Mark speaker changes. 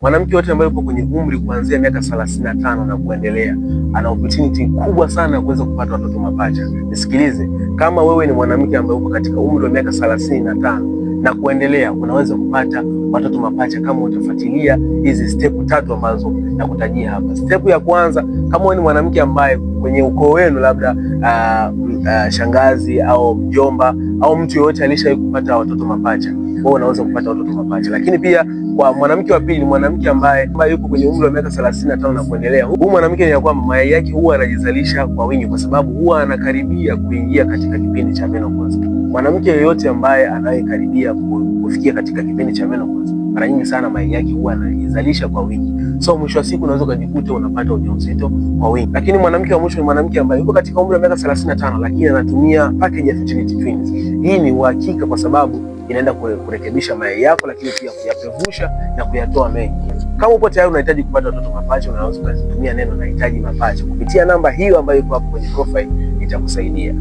Speaker 1: Mwanamke yote ambaye yupo kwenye umri kuanzia miaka 35 na kuendelea ana opportunity kubwa sana ya kuweza kupata watoto mapacha. Nisikilize, kama wewe ni mwanamke ambaye upo katika umri wa miaka 35 na kuendelea, unaweza kupata watoto mapacha kama utafuatilia hizi step 3 ambazo nakutajia hapa. Step ya kwanza, kama wewe ni mwanamke ambaye kwenye ukoo wenu labda shangazi au mjomba au mtu yoyote alishawahi kupata watoto mapacha, wewe unaweza kupata watoto mapacha. Lakini pia kwa mwanamke wa pili, mwanamke ambaye yuko kwenye umri wa miaka 35 na kuendelea, huyu mwanamke ni kwamba mayai yake huwa anajizalisha kwa wingi, kwa sababu huwa anakaribia kuingia katika kipindi cha menopause. Mwanamke yeyote ambaye anayekaribia kufikia katika kipindi cha menopause, mara nyingi sana mayai yake huwa anajizalisha kwa wingi, so mwisho wa siku unaweza kujikuta unapata ujauzito kwa wingi. Lakini mwanamke wa mwisho ni mwanamke ambaye yuko katika umri wa miaka 35 lakini anatumia package ya fertility twins. Hii ni uhakika kwa sababu inaenda kurekebisha mayai yako, lakini pia kuyapevusha na kuyatoa mengi. Kama upo tayari unahitaji kupata watoto mapacha, unaweza kutumia neno nahitaji mapacha kupitia namba hiyo ambayo iko hapo kwenye profile, itakusaidia.